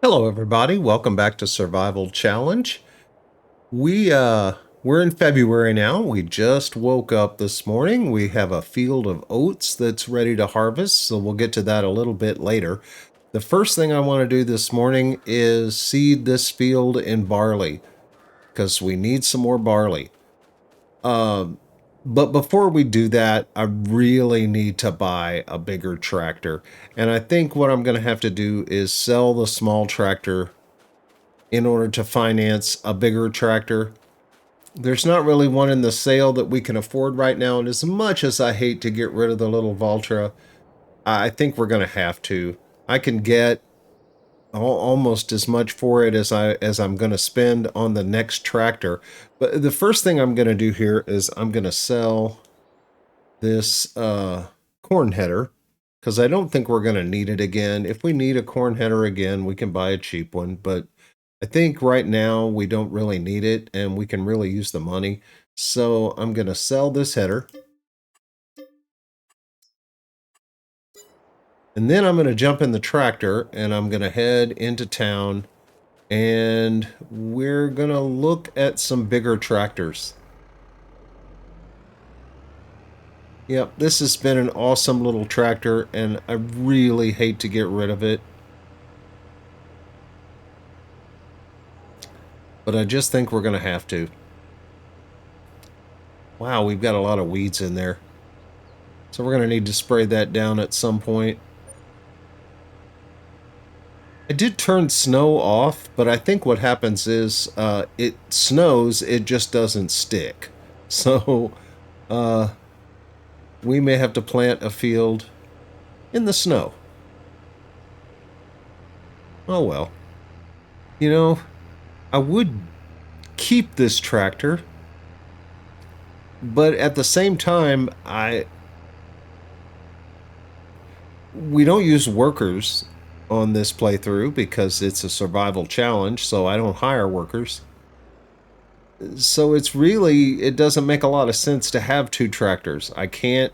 Hello, everybody. Welcome back to Survival Challenge. We're in February now. We just woke up this morning. We have a field of oats that's ready to harvest, so we'll get to that a little bit later. The first thing I want to do this morning is seed this field in barley because we need some more barley. Um, but before we do that, I really need to buy a bigger tractor. And I think what I'm going to have to do is sell the small tractor in order to finance a bigger tractor. There's not really one in the sale that we can afford right now, and as much as I hate to get rid of the little Valtra, I think we're going to have to. I can get almost as much for it as I'm going to spend on the next tractor. But the first thing I'm going to do here is I'm going to sell this corn header because I don't think we're going to need it again. If we need a corn header again, we can buy a cheap one, but I think right now we don't really need it and we can really use the money. So I'm going to sell this header. And then I'm going to jump in the tractor and I'm going to head into town and we're going to look at some bigger tractors. Yep, this has been an awesome little tractor and I really hate to get rid of it. But I just think we're going to have to. Wow, we've got a lot of weeds in there. So we're going to need to spray that down at some point. I did turn snow off, but I think what happens is it snows, it just doesn't stick. So uh, we may have to plant a field in the snow. Oh well. You know, I would keep this tractor, but at the same time, we don't use workers on this playthrough because it's a survival challenge, so I don't hire workers. So it doesn't make a lot of sense to have two tractors. I can't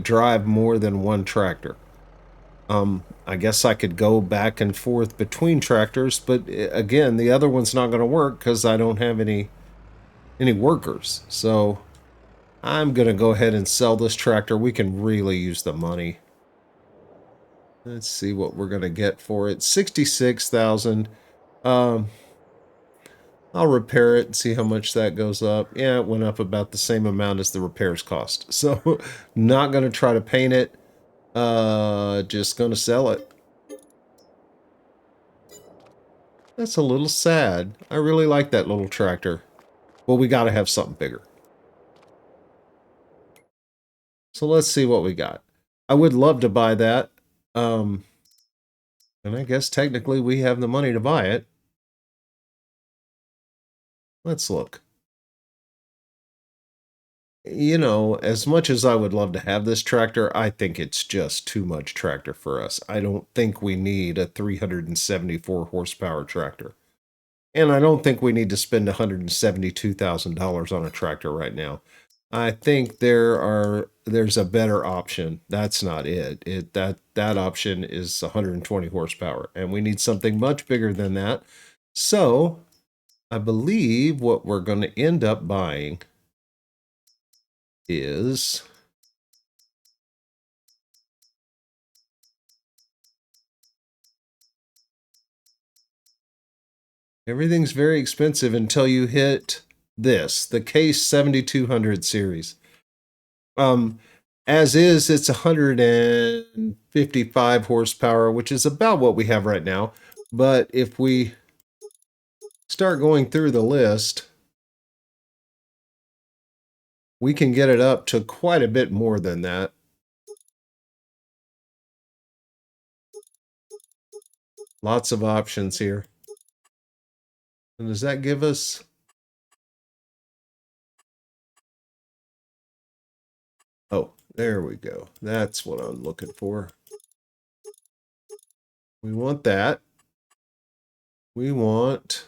drive more than one tractor. I guess I could go back and forth between tractors, but again, the other one's not going to work because I don't have any workers. So I'm going to go ahead and sell this tractor. We can really use the money. Let's see what we're going to get for it. 66,000. Um, I'll repair it and see how much that goes up. Yeah, it went up about the same amount as the repairs cost. So not going to try to paint it. Just going to sell it. That's a little sad. I really like that little tractor. Well, we got to have something bigger. So let's see what we got. I would love to buy that. Um, and I guess technically we have the money to buy it. Let's look. You know, as much as I would love to have this tractor, I think it's just too much tractor for us. I don't think we need a 374 horsepower tractor. And I don't think we need to spend $172,000 on a tractor right now. I think there's a better option. That's not it. That option is 120 horsepower and we need something much bigger than that. So, I believe what we're going to end up buying is everything's very expensive until you hit this, the Case 7200 series. Um, as is, it's 155 horsepower, which is about what we have right now. But if we start going through the list, we can get it up to quite a bit more than that. Lots of options here. And does that give us... Oh, there we go. That's what I'm looking for. We want that. We want...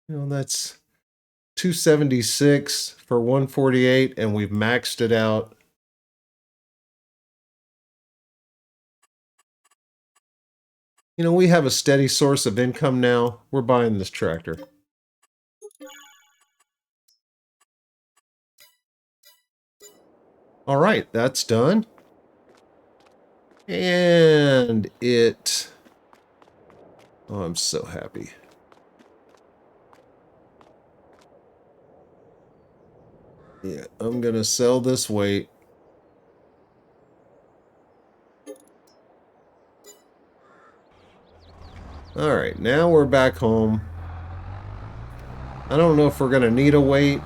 that's 276 for 148, and we've maxed it out. You know, we have a steady source of income now. We're buying this tractor. All right, that's done. And it... Oh, I'm so happy. Yeah, I'm going to sell this weight. All right, now we're back home. I don't know if we're going to need a weight.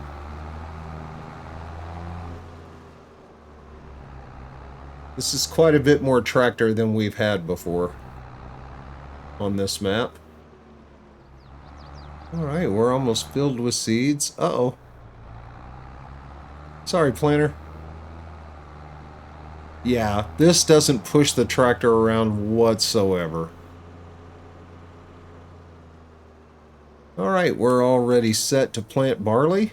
This is quite a bit more tractor than we've had before on this map. All right, we're almost filled with seeds. Uh-oh. Sorry, planter. Yeah, this doesn't push the tractor around whatsoever. All right, we're already set to plant barley.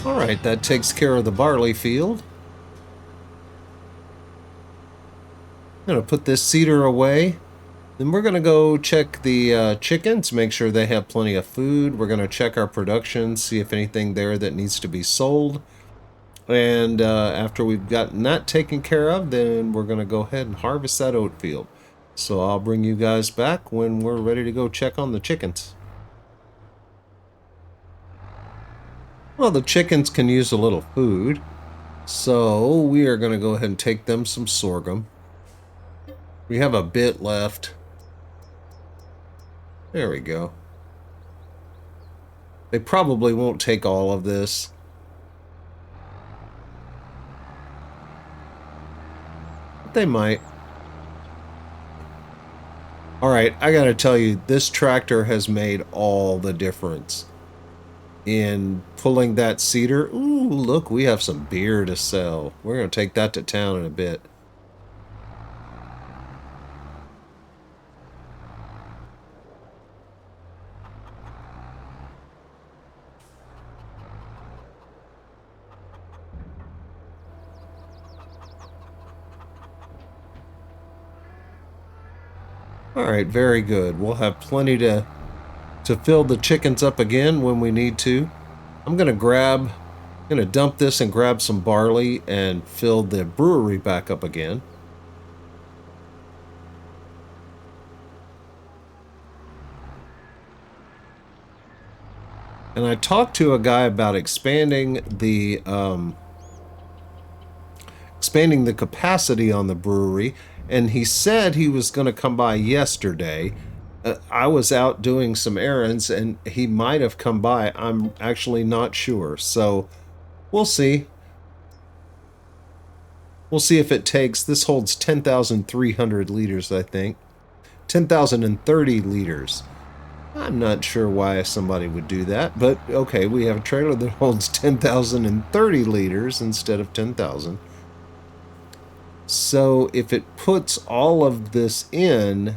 All right, that takes care of the barley field. I'm going to put this cedar away. Then we're going to go check the chickens, make sure they have plenty of food. We're going to check our production, see if anything there that needs to be sold. And after we've gotten that taken care of, then we're going to go ahead and harvest that oat field. So I'll bring you guys back when we're ready to go check on the chickens. Well, the chickens can use a little food. So we are going to go ahead and take them some sorghum. We have a bit left. There we go. They probably won't take all of this. But they might. Alright, I gotta tell you, this tractor has made all the difference in pulling that cedar. Ooh, look, we have some beer to sell. We're gonna take that to town in a bit. Alright, very good. We'll have plenty to fill the chickens up again when we need to. I'm gonna dump this and grab some barley and fill the brewery back up again. And I talked to a guy about expanding the capacity on the brewery, and he said he was going to come by yesterday. I was out doing some errands, and he might have come by. I'm actually not sure. So we'll see. We'll see if it takes. This holds 10,300 liters, I think. 10,030 liters. I'm not sure why somebody would do that, but okay, we have a trailer that holds 10,030 liters instead of 10,000. So if it puts all of this in,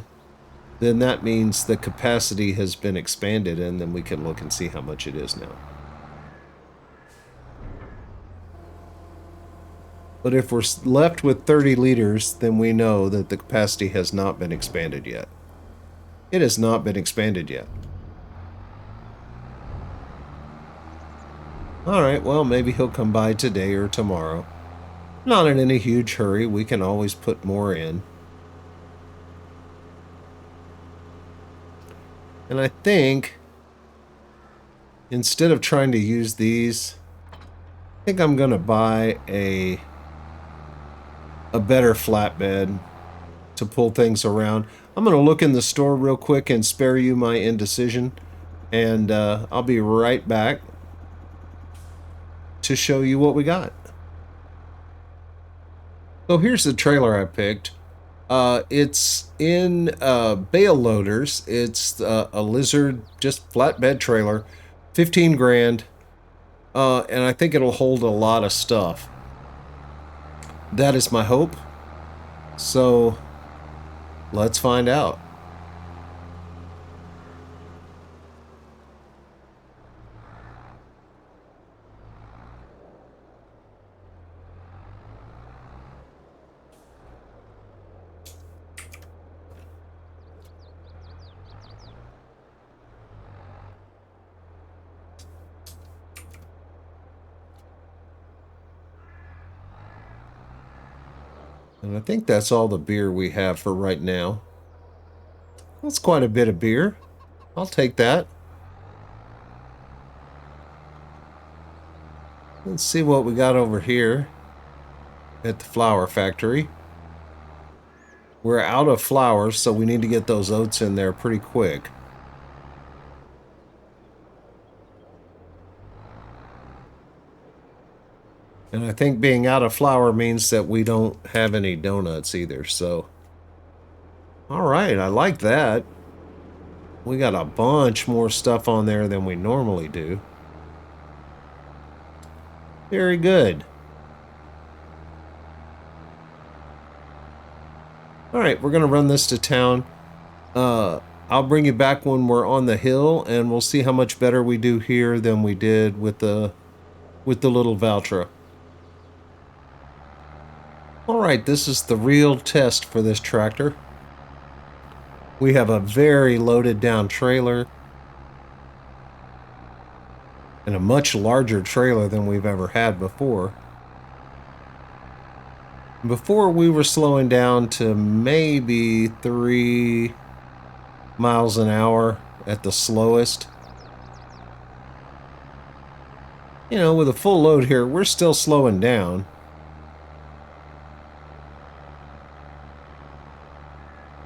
then that means the capacity has been expanded, and then we can look and see how much it is now. But if we're left with 30 liters, then we know that the capacity has not been expanded yet. It has not been expanded yet. Alright, well, maybe he'll come by today or tomorrow. Not in any huge hurry. We can always put more in. And I think instead of trying to use these, I think I'm going to buy a better flatbed to pull things around. I'm going to look in the store real quick and spare you my indecision. And I'll be right back to show you what we got. So here's the trailer I picked. It's in bale loaders. It's a Lizard, just flatbed trailer, 15 grand, and I think it'll hold a lot of stuff. That is my hope. So let's find out. And I think that's all the beer we have for right now. That's quite a bit of beer. I'll take that. Let's see what we got over here at the flour factory. We're out of flour, so we need to get those oats in there pretty quick. And I think being out of flour means that we don't have any donuts either, so... Alright, I like that. We got a bunch more stuff on there than we normally do. Very good. Alright, we're going to run this to town. I'll bring you back when we're on the hill, and we'll see how much better we do here than we did with the little Valtra. Alright, this is the real test for this tractor. We have a very loaded down trailer. And a much larger trailer than we've ever had before. Before we were slowing down to maybe 3 miles an hour at the slowest. You know, with a full load here, we're still slowing down.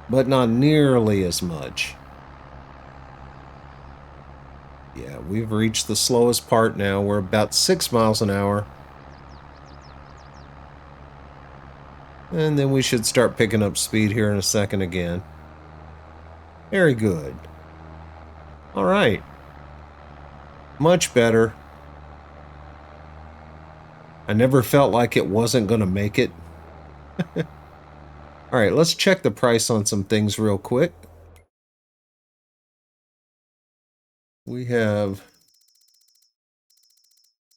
But not nearly as much. Yeah, we've reached the slowest part now. We're about 6 miles an hour. And then we should start picking up speed here in a second again. Very good. All right. Much better. I never felt like it wasn't going to make it. All right, let's check the price on some things real quick. We have...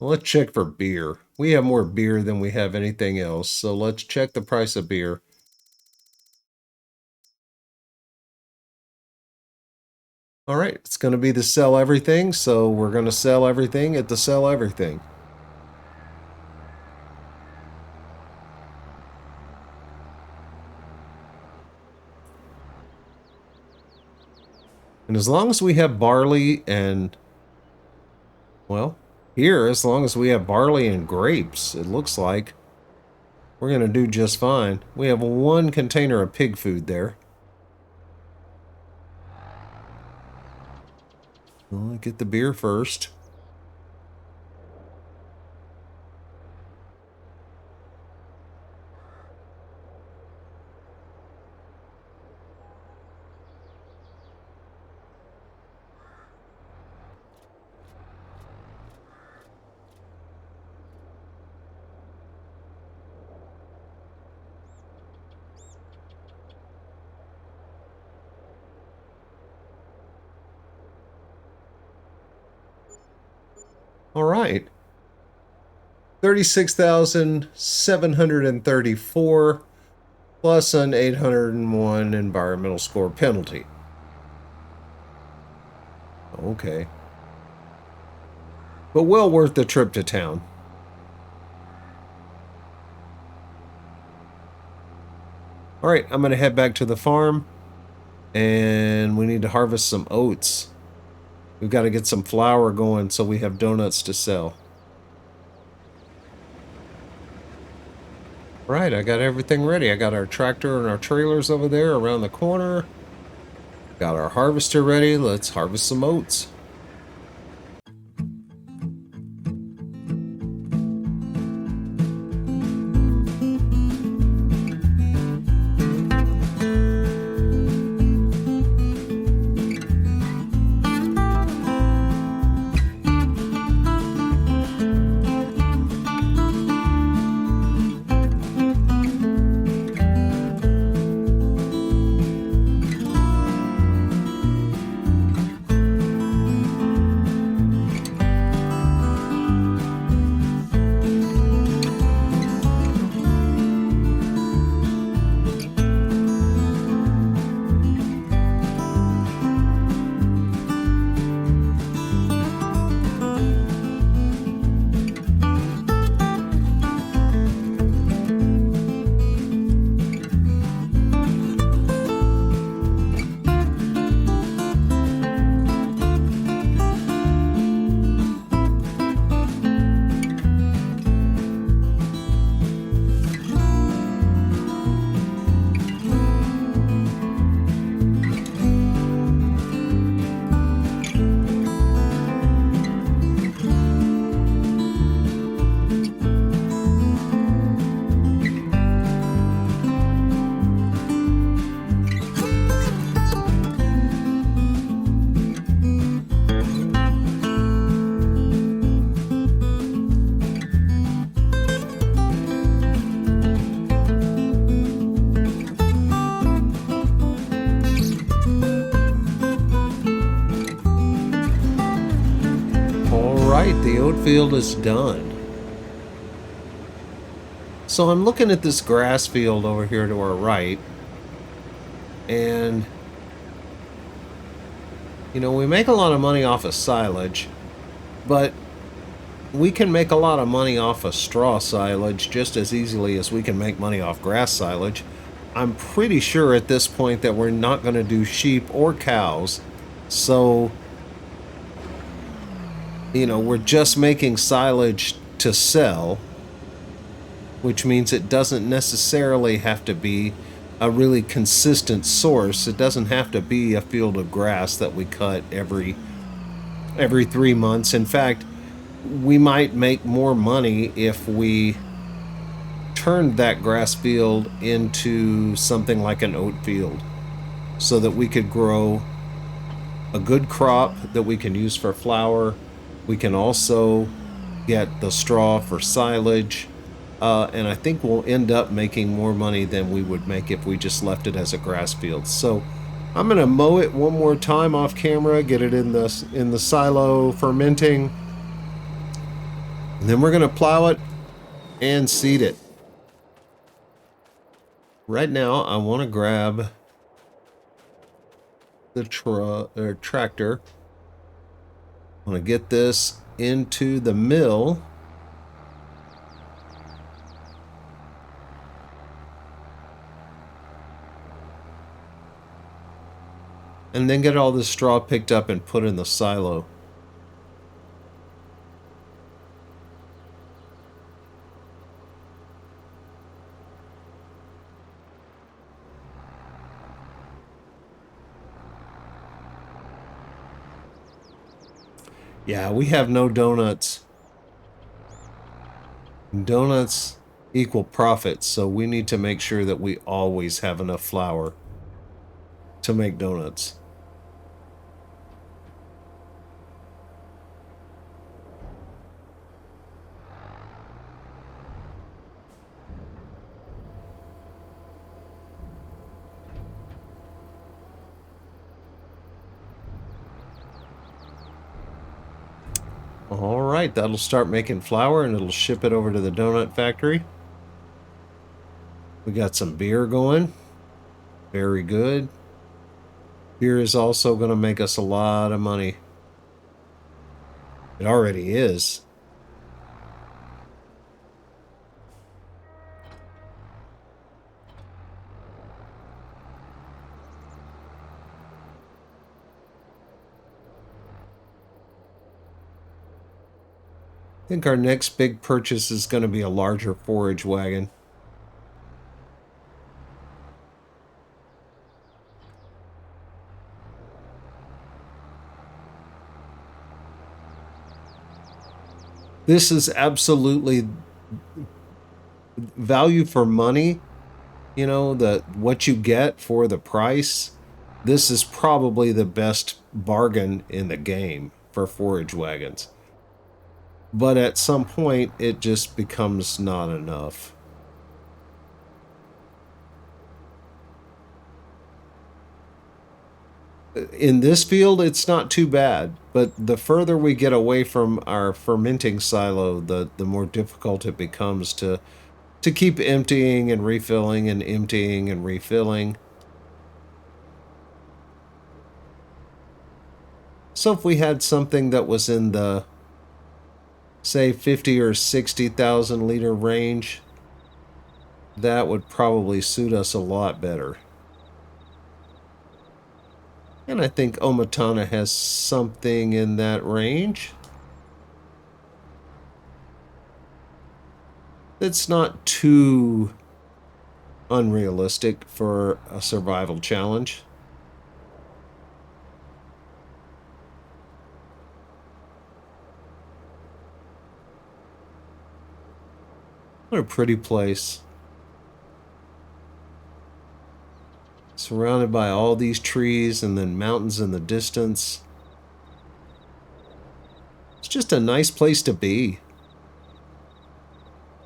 Well, let's check for beer. We have more beer than we have anything else, so let's check the price of beer. All right, it's going to be the sell everything, so we're going to sell everything at the sell everything. And as long as we have barley and Well, here, as long as we have barley and grapes, it looks like we're going to do just fine. We have one container of pig food there. We'll get the beer first. All right. 36,734 plus an 801 environmental score penalty. Okay. But well worth the trip to town. All right, I'm going to head back to the farm, and we need to harvest some oats. We've got to get some flour going so we have donuts to sell. Right, I got everything ready. I got our tractor and our trailers over there around the corner. Got our harvester ready. Let's harvest some oats. The oat field is done. So I'm looking at this grass field over here to our right, and you know, we make a lot of money off of silage, but we can make a lot of money off of straw silage just as easily as we can make money off grass silage. I'm pretty sure at this point that we're not going to do sheep or cows, so you know, we're just making silage to sell, which means it doesn't necessarily have to be a really consistent source. It doesn't have to be a field of grass that we cut every 3 months. In fact, we might make more money if we turned that grass field into something like an oat field, so that we could grow a good crop that we can use for flour. We can also get the straw for silage, and I think we'll end up making more money than we would make if we just left it as a grass field. So I'm going to mow it one more time off camera, get it in the silo fermenting, and then we're going to plow it and seed it. Right now, I want to grab the tractor. I want to get this into the mill. And then get all this straw picked up and put in the silo. Yeah, we have no donuts. Donuts equal profits, so we need to make sure that we always have enough flour to make donuts. All right, that'll start making flour and it'll ship it over to the donut factory. We got some beer going. Very good. Beer is also going to make us a lot of money. It already is. I think our next big purchase is going to be a larger forage wagon. This is absolutely value for money. You know, what you get for the price. This is probably the best bargain in the game for forage wagons. But at some point, it just becomes not enough. In this field, it's not too bad, but the further we get away from our fermenting silo, the more difficult it becomes to keep emptying and refilling and emptying and refilling. So if we had something that was in the, say, 50 or 60,000 liter range, that would probably suit us a lot better. And I think Omatana has something in that range. It's not too unrealistic for a survival challenge. What a pretty place. Surrounded by all these trees and then mountains in the distance. It's just a nice place to be.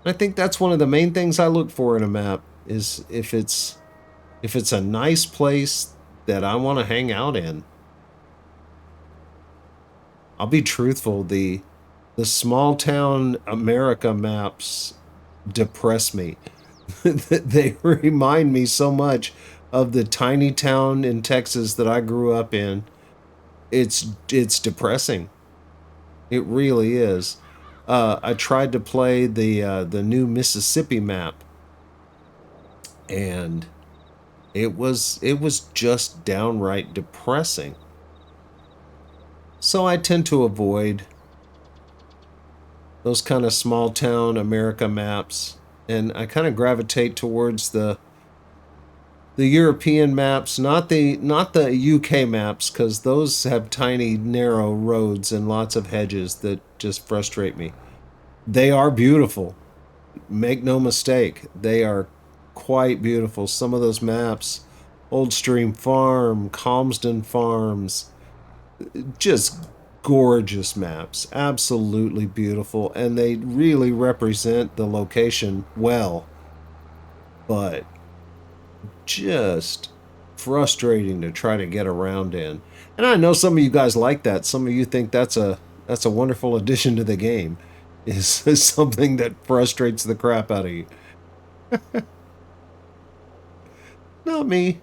I think that's one of the main things I look for in a map is if it's a nice place that I want to hang out in. I'll be truthful, the small town America maps depress me. They remind me so much of the tiny town in Texas that I grew up in. It's depressing. It really is. I tried to play the new Mississippi map, and it was just downright depressing. So I tend to avoid those kind of small town America maps, and I kind of gravitate towards the European maps, not the UK maps, because those have tiny narrow roads and lots of hedges that just frustrate me. They are beautiful. Make no mistake, they are quite beautiful. Some of those maps, Old Stream Farm, Calmsden Farms, just gorgeous maps, absolutely beautiful, and they really represent the location well, but just frustrating to try to get around in. And I know some of you guys like that. Some of you think that's a wonderful addition to the game. Is something that frustrates the crap out of you. Not me.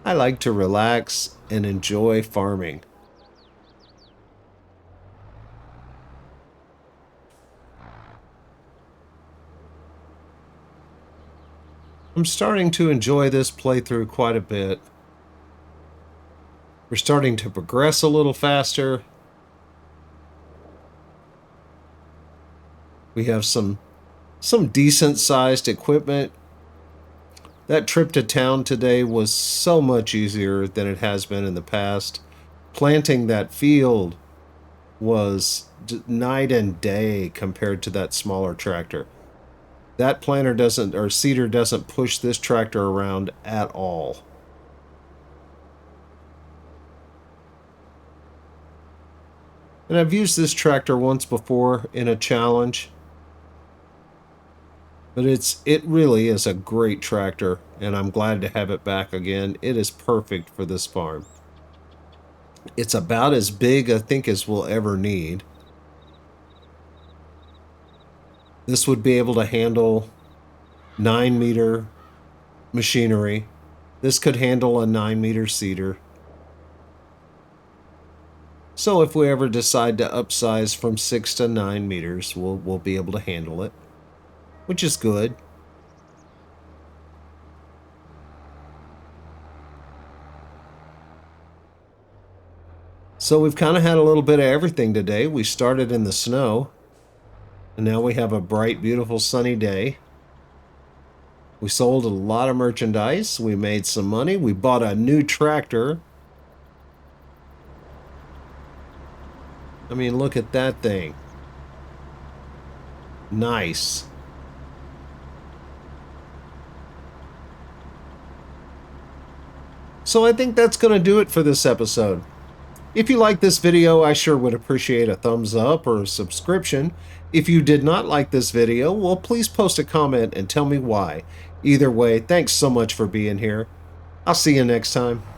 I like to relax and enjoy farming. I'm starting to enjoy this playthrough quite a bit. We're starting to progress a little faster. We have some decent sized equipment. That trip to town today was so much easier than it has been in the past. Planting that field was night and day compared to that smaller tractor. That planter doesn't, or seeder doesn't push this tractor around at all. And I've used this tractor once before in a challenge, but it really is a great tractor, and I'm glad to have it back again. It is perfect for this farm. It's about as big, I think, as we'll ever need. This would be able to handle 9-meter machinery. This could handle a 9-meter seeder. So if we ever decide to upsize from 6 to 9 meters, we'll be able to handle it, which is good. So we've kind of had a little bit of everything today. We started in the snow, and now we have a bright, beautiful, sunny day. We sold a lot of merchandise. We made some money. We bought a new tractor. I mean, look at that thing. Nice. So I think that's going to do it for this episode. If you like this video, I sure would appreciate a thumbs up or a subscription. If you did not like this video, well, please post a comment and tell me why. Either way, thanks so much for being here. I'll see you next time.